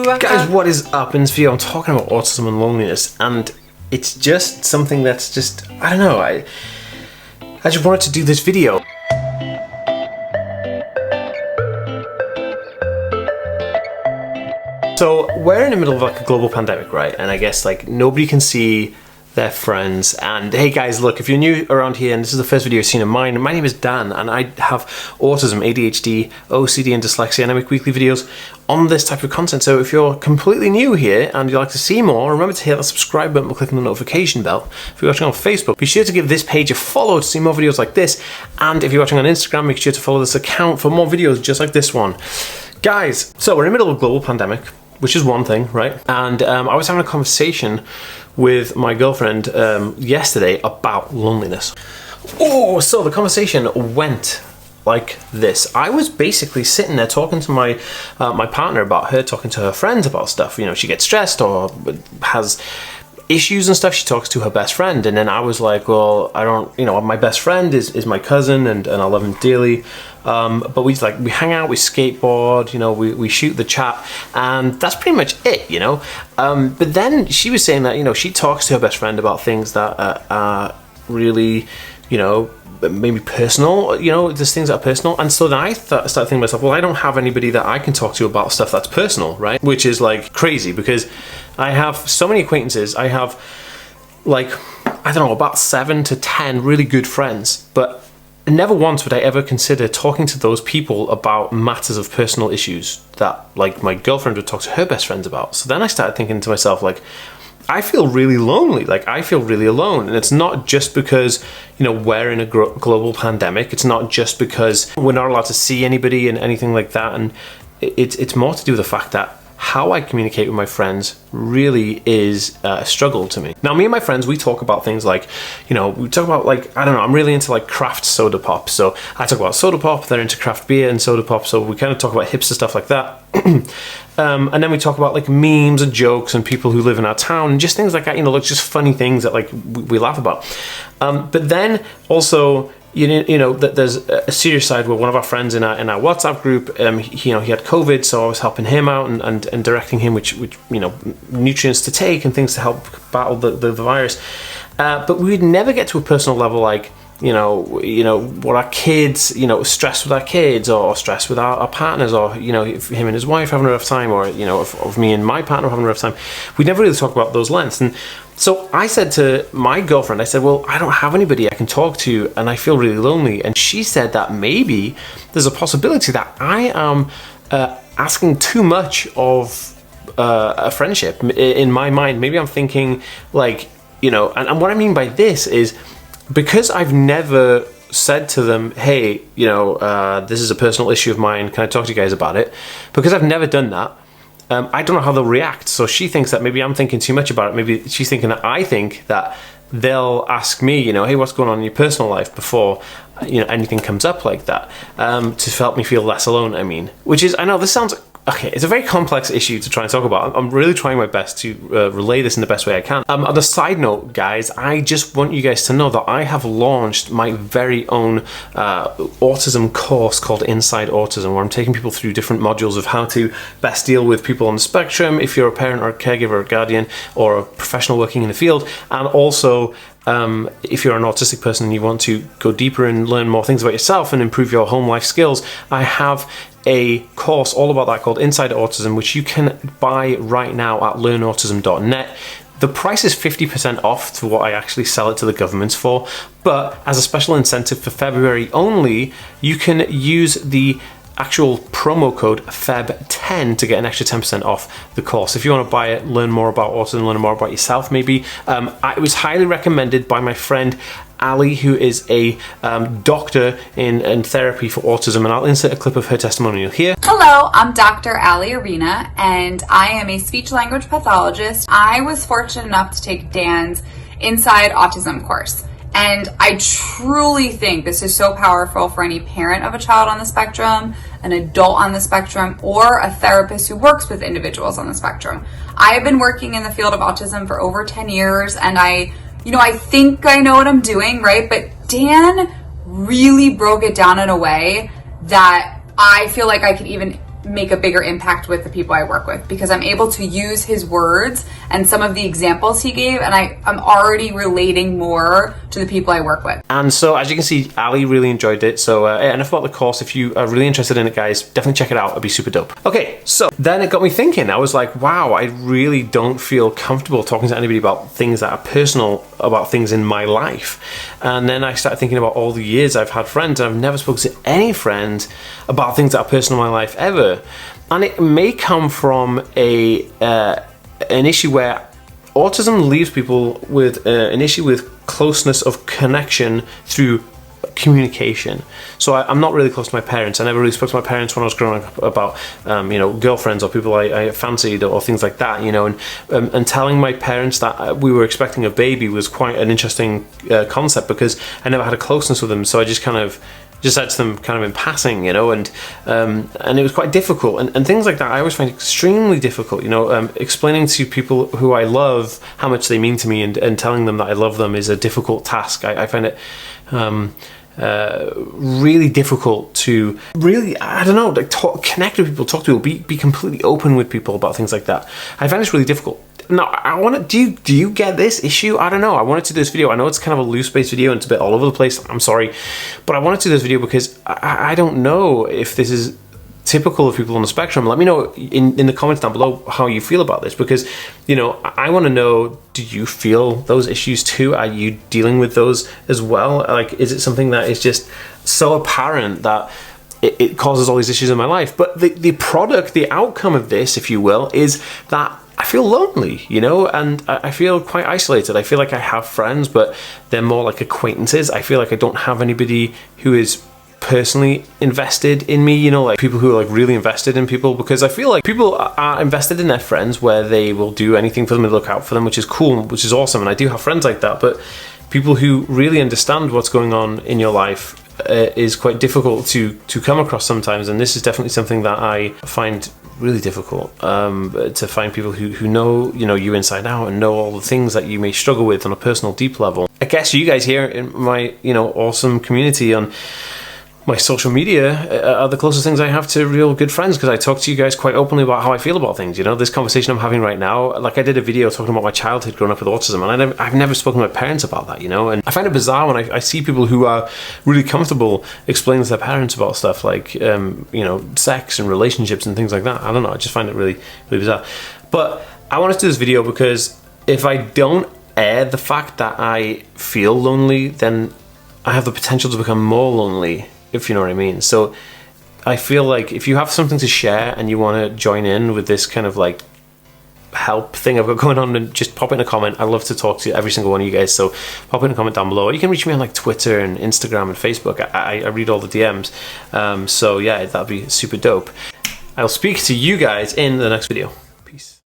Guys, what is up? In this video, I'm talking about autism and loneliness, and it's just something that's just, I don't know, I just wanted to do this video. So we're in the middle of like a global pandemic, right? And I guess like nobody can see their friends. And hey guys, look, if you're new around here and this is the first video you've seen of mine, my name is Dan and I have autism, ADHD, OCD and dyslexia, and I make weekly videos on this type of content. So if you're completely new here and you'd like to see more, remember to hit that subscribe button by clicking the notification bell. If you're watching on Facebook, be sure to give this page a follow to see more videos like this. And if you're watching on Instagram, make sure to follow this account for more videos just like this one. Guys, so we're in the middle of a global pandemic, which is one thing, right? And I was having a conversation with my girlfriend yesterday about loneliness. Oh, so the conversation went like this. I was basically sitting there talking to my partner about her talking to her friends about stuff. You know, she gets stressed or has issues and stuff. She talks to her best friend, and then I was like, well, I don't, you know, my best friend is my cousin, and I love him dearly, but we hang out, we skateboard, you know, we shoot the chat, and that's pretty much it, you know. But then she was saying that, you know, she talks to her best friend about things that are really, you know, maybe personal, you know, there's things that are personal. And so then I started thinking to myself, well, I don't have anybody that I can talk to about stuff that's personal, right? Which is like crazy, because I have so many acquaintances. I have like, I don't know, about 7 to 10 really good friends, but never once would I ever consider talking to those people about matters of personal issues that like my girlfriend would talk to her best friends about. So then I started thinking to myself, like, I feel really lonely, like I feel really alone. And it's not just because, you know, we're in a global pandemic. It's not just because we're not allowed to see anybody and anything like that. And it's more to do with the fact that how I communicate with my friends really is a struggle to me. Now, me and my friends, we talk about things like, you know, we talk about like, I don't know, I'm really into like craft soda pop. So I talk about soda pop, they're into craft beer and soda pop. So we kind of talk about hipster stuff like that. And then we talk about like memes and jokes and people who live in our town and just things like that, you know, like just funny things that like we laugh about. But then also, you know, that there's a serious side where one of our friends in our WhatsApp group, he had COVID, so I was helping him out and directing him which you know, nutrients to take and things to help battle the virus. But we would never get to a personal level like, you know, what our kids, you know, stress with our kids or stress with our partners, or, you know, if him and his wife having a rough time, or, you know, of me and my partner having a rough time. We never really talk about those lengths. And so I said to my girlfriend, I said, well, I don't have anybody I can talk to and I feel really lonely. And she said that maybe there's a possibility that I am asking too much of a friendship in my mind. Maybe I'm thinking like, you know, and what I mean by this is, because I've never said to them, hey, you know, this is a personal issue of mine, can I talk to you guys about it? Because I've never done that, I don't know how they'll react. So she thinks that maybe I'm thinking too much about it. Maybe she's thinking that I think that they'll ask me, you know, hey, what's going on in your personal life before, you know, anything comes up like that, to help me feel less alone, I mean. Which is, I know this sounds, okay, it's a very complex issue to try and talk about. I'm really trying my best to relay this in the best way I can. On a side note, guys, I just want you guys to know that I have launched my very own autism course called Inside Autism, where I'm taking people through different modules of how to best deal with people on the spectrum, if you're a parent or a caregiver or a guardian or a professional working in the field, and also if you're an autistic person and you want to go deeper and learn more things about yourself and improve your home life skills, I have a course all about that called Inside Autism, which you can buy right now at learnautism.net. The price is 50% off to what I actually sell it to the governments for, but as a special incentive for February only, you can use the actual promo code FEB10 to get an extra 10% off the course. If you want to buy it, learn more about autism, learn more about yourself maybe. It was highly recommended by my friend Ali, who is a doctor in therapy for autism, and I'll insert a clip of her testimonial here. Hello, I'm Dr. Ali Arena, and I am a speech-language pathologist. I was fortunate enough to take Dan's Inside Autism course. And I truly think this is so powerful for any parent of a child on the spectrum, an adult on the spectrum, or a therapist who works with individuals on the spectrum. I have been working in the field of autism for over 10 years, and I think I know what I'm doing, right? But Dan really broke it down in a way that I feel like I could even make a bigger impact with the people I work with, because I'm able to use his words and some of the examples he gave, and I'm already relating more to the people I work with. And so as you can see, Ali really enjoyed it. So enough about the course. If you are really interested in it, guys, definitely check it out. It'll be super dope. Okay, so then it got me thinking. I was like, wow, I really don't feel comfortable talking to anybody about things that are personal, about things in my life. And then I started thinking about all the years I've had friends, and I've never spoken to any friend about things that are personal in my life ever. And it may come from an issue where autism leaves people with an issue with closeness of connection through communication. So I'm not really close to my parents. I never really spoke to my parents when I was growing up about girlfriends or people I fancied or things like that, and telling my parents that we were expecting a baby was quite an interesting concept, because I never had a closeness with them. So I just said to them kind of in passing, and it was quite difficult, and things like that I always find extremely difficult, explaining to people who I love how much they mean to me, and telling them that I love them is a difficult task. I find it really difficult to really, I don't know, like connect with people, talk to people, be completely open with people about things like that. I find it's really difficult. Now, I want to, do you get this issue? I don't know. I wanted to do this video. I know it's kind of a loose-based video and it's a bit all over the place. I'm sorry. But I wanted to do this video because I don't know if this is typical of people on the spectrum. Let me know in the comments down below how you feel about this, because, I want to know, do you feel those issues too? Are you dealing with those as well? Like, is it something that is just so apparent that it causes all these issues in my life? But the outcome of this, if you will, is that I feel lonely, and I feel quite isolated. I feel like I have friends, but they're more like acquaintances. I feel like I don't have anybody who is personally invested in me, like people who are like really invested in people, because I feel like people are invested in their friends where they will do anything for them and look out for them, which is cool, which is awesome. And I do have friends like that, but people who really understand what's going on in your life is quite difficult to come across sometimes. And this is definitely something that I find really difficult, to find people who know you inside out and know all the things that you may struggle with on a personal deep level. I guess you guys here in my awesome community on my social media are the closest things I have to real good friends, because I talk to you guys quite openly about how I feel about things. This conversation I'm having right now, like I did a video talking about my childhood growing up with autism, and I've never spoken to my parents about that, and I find it bizarre when I see people who are really comfortable explaining to their parents about stuff like sex and relationships and things like that. I don't know, I just find it really, really bizarre. But I wanted to do this video because if I don't air the fact that I feel lonely, then I have the potential to become more lonely, if you know what I mean. So I feel like if you have something to share and you want to join in with this kind of like help thing I've got going on, and just pop in a comment. I love to talk to every single one of you guys, so pop in a comment down below. You can reach me on like Twitter and Instagram and Facebook. I read all the DMs, so yeah, that'd be super dope. I'll speak to you guys in the next video.